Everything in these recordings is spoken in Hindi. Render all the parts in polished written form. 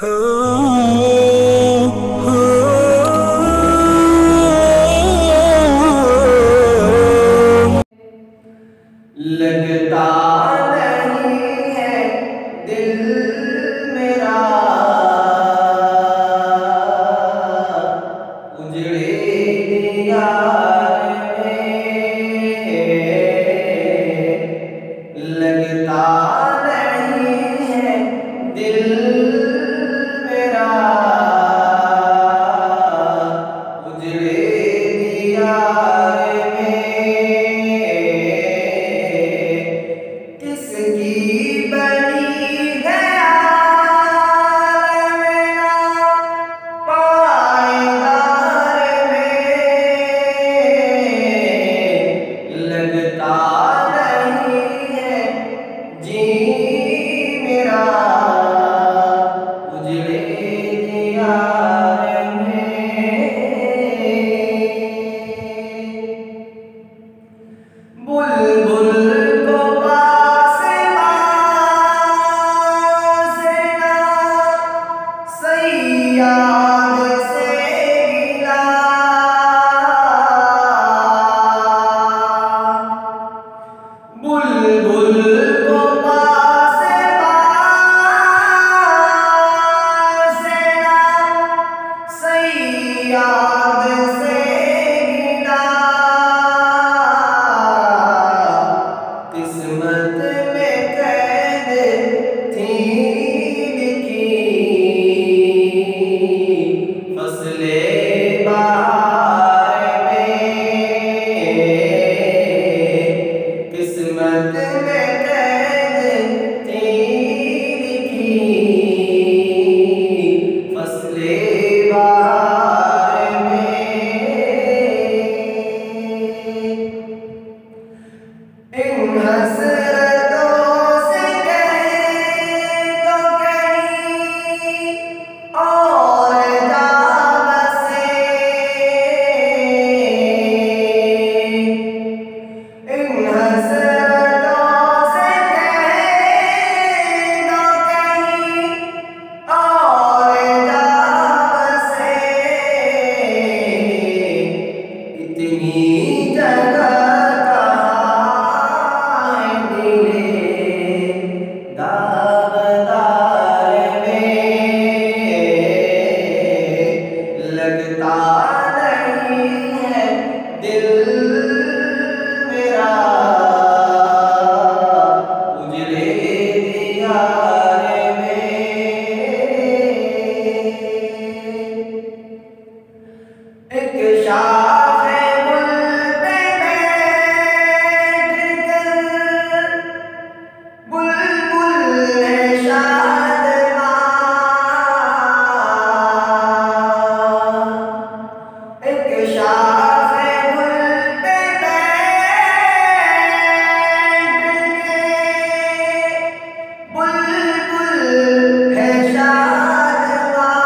लगता नहीं है दिल मेरा उजड़े दीवार में, लगता नहीं है दिल मेरा उजड़े दीवार में। किसकी बनी है मेरा पायदार में, लगता नहीं है जी मेरा उजड़े दीवार में। बुलबुल को पास बासेना सैयाद से गिला, बुलबुल को पास बासेना सैयाद से गिला, किस्मत में कैद थी लिखी फसले बहार में, किस्मत में कैद थी लिखी फसले बहार में। इन हसरतों से कहीं तो कहीं और जा बसे, इन हसरतों से कहीं तो कहीं और जा बसे, इतनी जगह लगता नहीं है दिल मेरा उजड़े दीवार में। एक शाखे गुल पे बैठ कर बुलबुल है शादमां, एक शाखे गुल पे बैठ के बुलबुल है शादमां,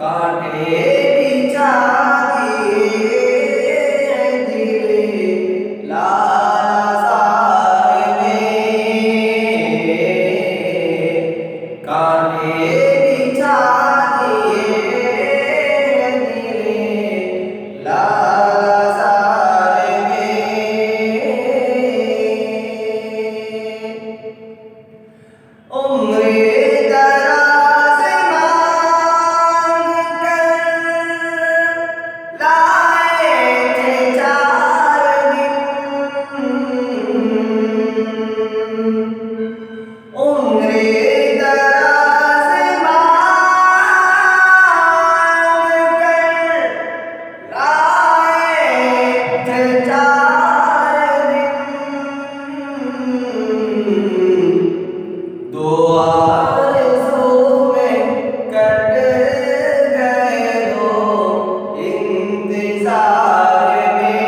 कांटे बिछा दिए दिले लाज़ार में, कांटे बिछा दिए दिले लाज़ार में। उम्रे दराज़ मांग कर लाए थे 4 दिन, उम्रे दराज़ मांग कर लाए थे 4 दिन, दो आरज़ू में कट गए दो इंतज़ार में,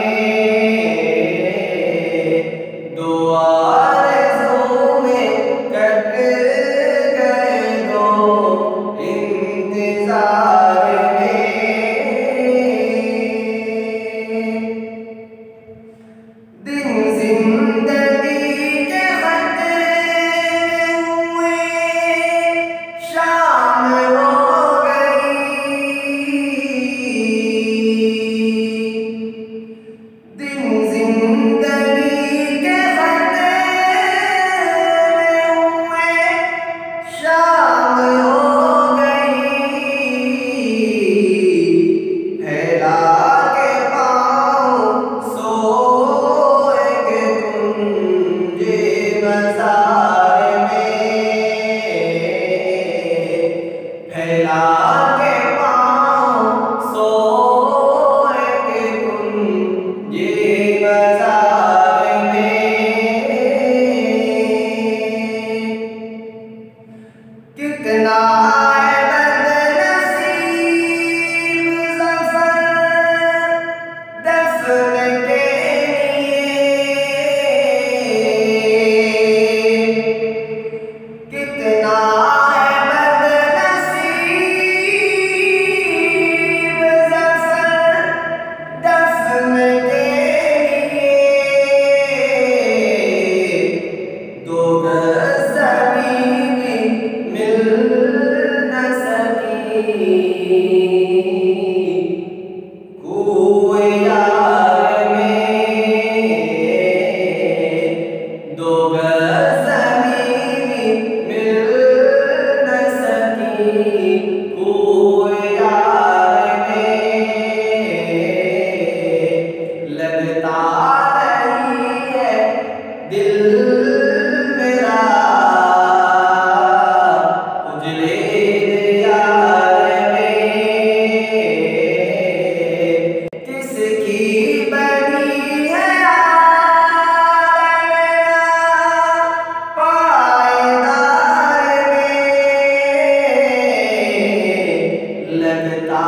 दो आरज़ू में कट गए दो इंतज़ार में। दिन जिंदगी के खतरे हुए कितना है बदनसीब ज़फ़र दफ़न के लिए, कितना है बदनसीब ज़फ़र दफ़न के लिए, दो गज़ ज़मीन भी मिल न सकी। कोई यार में दो गज़ ज़मीन भी मिल न सकी। कोई यार में लगता नहीं है दिल मेरा, उजले यार में किसकी बनी है आलम पायदार में, लगता